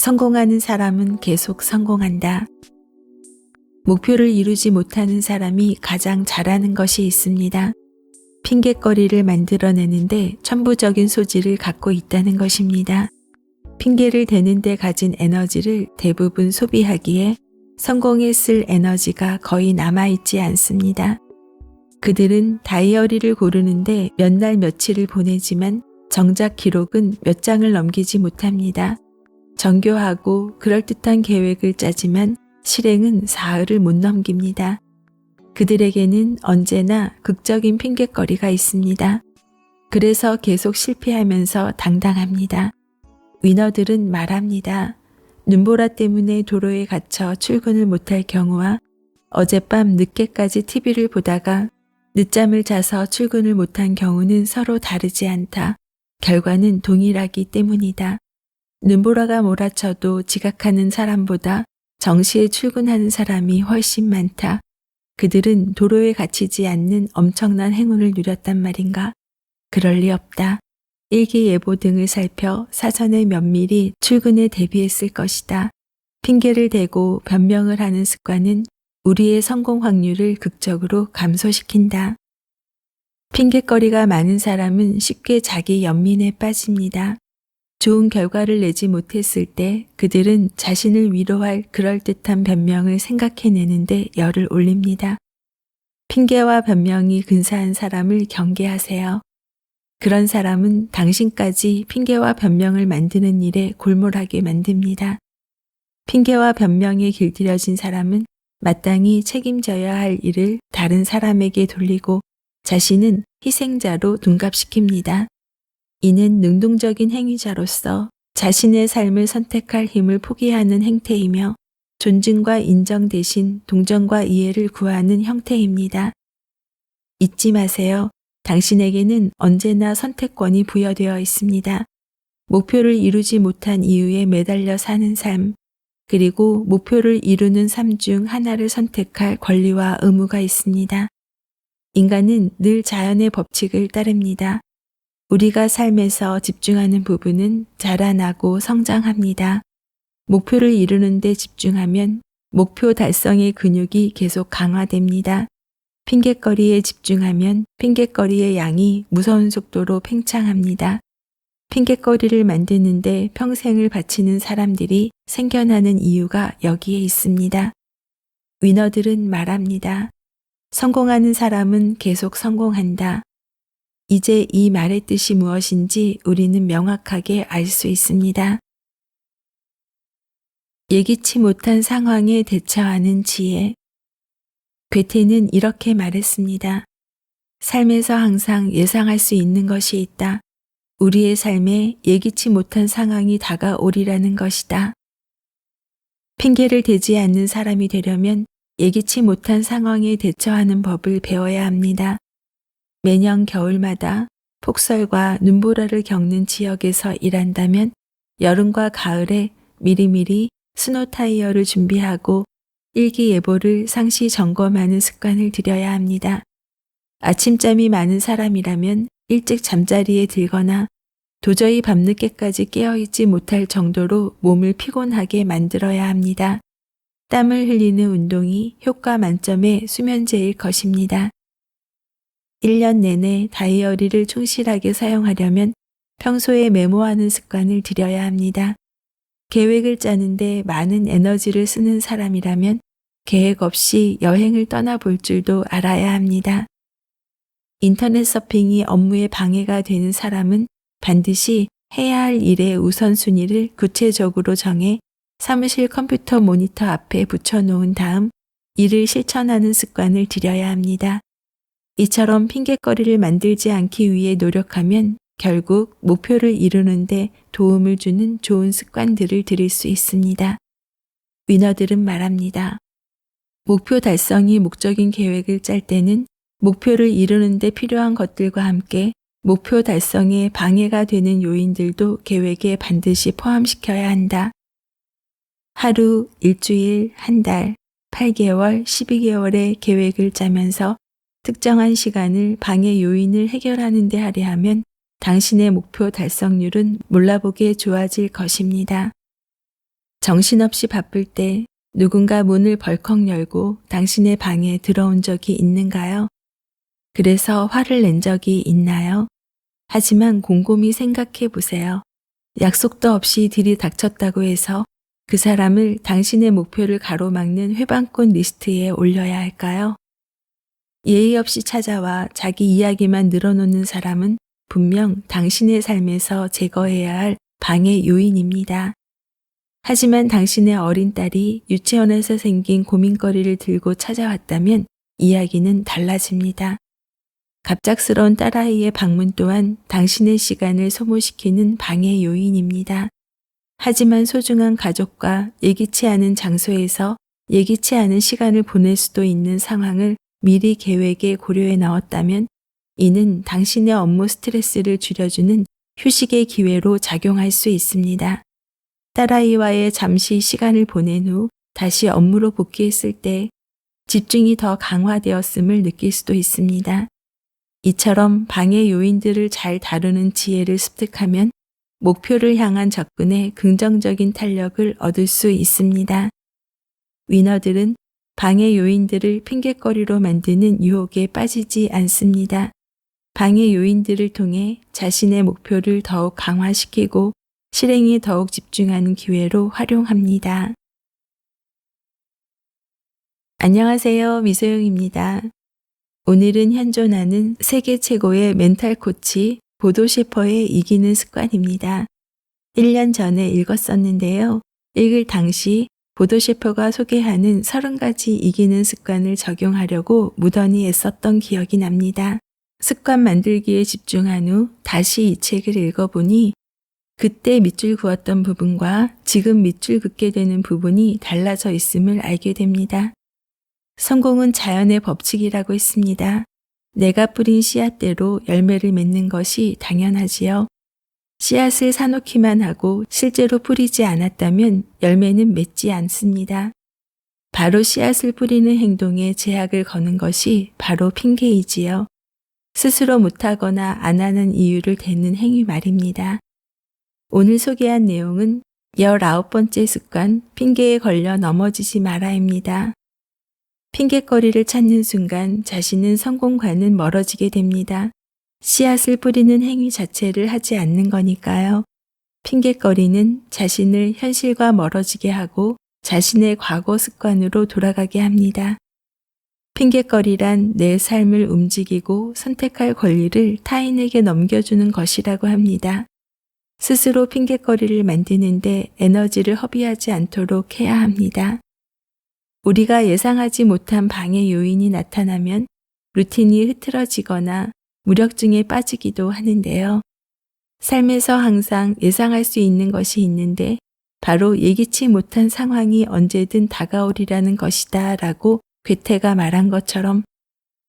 성공하는 사람은 계속 성공한다. 목표를 이루지 못하는 사람이 가장 잘하는 것이 있습니다. 핑곗거리를 만들어내는데 천부적인 소질을 갖고 있다는 것입니다. 핑계를 대는 데 가진 에너지를 대부분 소비하기에 성공에 쓸 에너지가 거의 남아있지 않습니다. 그들은 다이어리를 고르는데 몇 날 며칠을 보내지만 정작 기록은 몇 장을 넘기지 못합니다. 정교하고 그럴듯한 계획을 짜지만 실행은 사흘을 못 넘깁니다. 그들에게는 언제나 극적인 핑곗거리가 있습니다. 그래서 계속 실패하면서 당당합니다. 위너들은 말합니다. 눈보라 때문에 도로에 갇혀 출근을 못할 경우와 어젯밤 늦게까지 TV를 보다가 늦잠을 자서 출근을 못한 경우는 서로 다르지 않다. 결과는 동일하기 때문이다. 눈보라가 몰아쳐도 지각하는 사람보다 정시에 출근하는 사람이 훨씬 많다. 그들은 도로에 갇히지 않는 엄청난 행운을 누렸단 말인가? 그럴 리 없다. 일기예보 등을 살펴 사전에 면밀히 출근에 대비했을 것이다. 핑계를 대고 변명을 하는 습관은 우리의 성공 확률을 극적으로 감소시킨다. 핑곗거리가 많은 사람은 쉽게 자기 연민에 빠집니다. 좋은 결과를 내지 못했을 때 그들은 자신을 위로할 그럴듯한 변명을 생각해내는데 열을 올립니다. 핑계와 변명이 근사한 사람을 경계하세요. 그런 사람은 당신까지 핑계와 변명을 만드는 일에 골몰하게 만듭니다. 핑계와 변명에 길들여진 사람은 마땅히 책임져야 할 일을 다른 사람에게 돌리고 자신은 희생자로 둔갑시킵니다. 이는 능동적인 행위자로서 자신의 삶을 선택할 힘을 포기하는 행태이며 존중과 인정 대신 동정과 이해를 구하는 형태입니다. 잊지 마세요. 당신에게는 언제나 선택권이 부여되어 있습니다. 목표를 이루지 못한 이유에 매달려 사는 삶, 그리고 목표를 이루는 삶 중 하나를 선택할 권리와 의무가 있습니다. 인간은 늘 자연의 법칙을 따릅니다. 우리가 삶에서 집중하는 부분은 자라나고 성장합니다. 목표를 이루는 데 집중하면 목표 달성의 근육이 계속 강화됩니다. 핑곗거리에 집중하면 핑곗거리의 양이 무서운 속도로 팽창합니다. 핑곗거리를 만드는데 평생을 바치는 사람들이 생겨나는 이유가 여기에 있습니다. 위너들은 말합니다. 성공하는 사람은 계속 성공한다. 이제 이 말의 뜻이 무엇인지 우리는 명확하게 알 수 있습니다. 예기치 못한 상황에 대처하는 지혜. 괴테는 이렇게 말했습니다. 삶에서 항상 예상할 수 있는 것이 있다. 우리의 삶에 예기치 못한 상황이 다가오리라는 것이다. 핑계를 대지 않는 사람이 되려면 예기치 못한 상황에 대처하는 법을 배워야 합니다. 매년 겨울마다 폭설과 눈보라를 겪는 지역에서 일한다면 여름과 가을에 미리미리 스노 타이어를 준비하고 일기예보를 상시 점검하는 습관을 들여야 합니다. 아침잠이 많은 사람이라면 일찍 잠자리에 들거나 도저히 밤늦게까지 깨어있지 못할 정도로 몸을 피곤하게 만들어야 합니다. 땀을 흘리는 운동이 효과 만점의 수면제일 것입니다. 1년 내내 다이어리를 충실하게 사용하려면 평소에 메모하는 습관을 들여야 합니다. 계획을 짜는데 많은 에너지를 쓰는 사람이라면 계획 없이 여행을 떠나볼 줄도 알아야 합니다. 인터넷 서핑이 업무에 방해가 되는 사람은 반드시 해야 할 일의 우선순위를 구체적으로 정해 사무실 컴퓨터 모니터 앞에 붙여놓은 다음 이를 실천하는 습관을 들여야 합니다. 이처럼 핑곗거리를 만들지 않기 위해 노력하면 결국 목표를 이루는데 도움을 주는 좋은 습관들을 들일 수 있습니다. 위너들은 말합니다. 목표 달성이 목적인 계획을 짤 때는 목표를 이루는 데 필요한 것들과 함께 목표 달성에 방해가 되는 요인들도 계획에 반드시 포함시켜야 한다. 하루, 일주일, 한 달, 8개월, 12개월의 계획을 짜면서 특정한 시간을 방해 요인을 해결하는 데 할애하면 당신의 목표 달성률은 몰라보게 좋아질 것입니다. 정신없이 바쁠 때 누군가 문을 벌컥 열고 당신의 방에 들어온 적이 있는가요? 그래서 화를 낸 적이 있나요? 하지만 곰곰이 생각해 보세요. 약속도 없이 들이닥쳤다고 해서 그 사람을 당신의 목표를 가로막는 회방꾼 리스트에 올려야 할까요? 예의 없이 찾아와 자기 이야기만 늘어놓는 사람은 분명 당신의 삶에서 제거해야 할 방해 요인입니다. 하지만 당신의 어린 딸이 유치원에서 생긴 고민거리를 들고 찾아왔다면 이야기는 달라집니다. 갑작스러운 딸아이의 방문 또한 당신의 시간을 소모시키는 방해 요인입니다. 하지만 소중한 가족과 예기치 않은 장소에서 예기치 않은 시간을 보낼 수도 있는 상황을 미리 계획에 고려해 넣었다면 이는 당신의 업무 스트레스를 줄여주는 휴식의 기회로 작용할 수 있습니다. 딸아이와의 잠시 시간을 보낸 후 다시 업무로 복귀했을 때 집중이 더 강화되었음을 느낄 수도 있습니다. 이처럼 방해 요인들을 잘 다루는 지혜를 습득하면 목표를 향한 접근에 긍정적인 탄력을 얻을 수 있습니다. 위너들은 방해 요인들을 핑곗거리로 만드는 유혹에 빠지지 않습니다. 방해 요인들을 통해 자신의 목표를 더욱 강화시키고 실행에 더욱 집중하는 기회로 활용합니다. 안녕하세요. 미소영입니다. 오늘은 현존하는 세계 최고의 멘탈 코치 보도 셰퍼의 이기는 습관입니다. 1년 전에 읽었었는데요. 읽을 당시 보도 셰퍼가 소개하는 30가지 이기는 습관을 적용하려고 무던히 애썼던 기억이 납니다. 습관 만들기에 집중한 후 다시 이 책을 읽어보니 그때 밑줄 그었던 부분과 지금 밑줄 긋게 되는 부분이 달라져 있음을 알게 됩니다. 성공은 자연의 법칙이라고 했습니다. 내가 뿌린 씨앗대로 열매를 맺는 것이 당연하지요. 씨앗을 사놓기만 하고 실제로 뿌리지 않았다면 열매는 맺지 않습니다. 바로 씨앗을 뿌리는 행동에 제약을 거는 것이 바로 핑계이지요. 스스로 못하거나 안 하는 이유를 대는 행위 말입니다. 오늘 소개한 내용은 19번째 습관, 핑계에 걸려 넘어지지 마라입니다. 핑계거리를 찾는 순간 자신은 성공과는 멀어지게 됩니다. 씨앗을 뿌리는 행위 자체를 하지 않는 거니까요. 핑계거리는 자신을 현실과 멀어지게 하고 자신의 과거 습관으로 돌아가게 합니다. 핑계거리란 내 삶을 움직이고 선택할 권리를 타인에게 넘겨주는 것이라고 합니다. 스스로 핑계거리를 만드는데 에너지를 허비하지 않도록 해야 합니다. 우리가 예상하지 못한 방해 요인이 나타나면 루틴이 흐트러지거나 무력증에 빠지기도 하는데요. 삶에서 항상 예상할 수 있는 것이 있는데 바로 예기치 못한 상황이 언제든 다가오리라는 것이다 라고 괴테가 말한 것처럼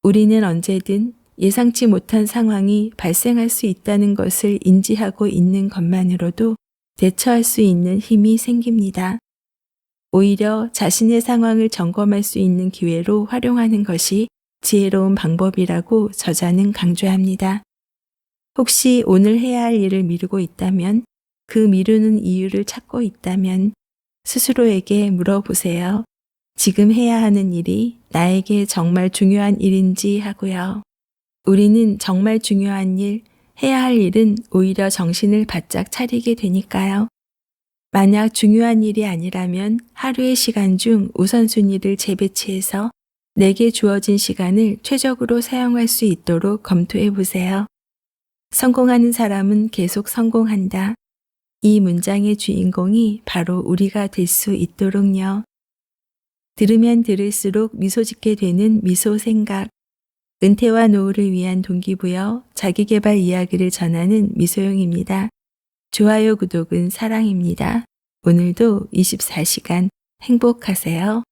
우리는 언제든 예상치 못한 상황이 발생할 수 있다는 것을 인지하고 있는 것만으로도 대처할 수 있는 힘이 생깁니다. 오히려 자신의 상황을 점검할 수 있는 기회로 활용하는 것이 지혜로운 방법이라고 저자는 강조합니다. 혹시 오늘 해야 할 일을 미루고 있다면, 그 미루는 이유를 찾고 있다면 스스로에게 물어보세요. 지금 해야 하는 일이 나에게 정말 중요한 일인지 하고요. 우리는 정말 중요한 일, 해야 할 일은 오히려 정신을 바짝 차리게 되니까요. 만약 중요한 일이 아니라면 하루의 시간 중 우선순위를 재배치해서 내게 주어진 시간을 최적으로 사용할 수 있도록 검토해 보세요. 성공하는 사람은 계속 성공한다. 이 문장의 주인공이 바로 우리가 될 수 있도록요. 들으면 들을수록 미소 짓게 되는 미소 생각. 은퇴와 노후를 위한 동기부여 자기계발 이야기를 전하는 미소영입니다. 좋아요, 구독은 사랑입니다. 오늘도 24시간 행복하세요.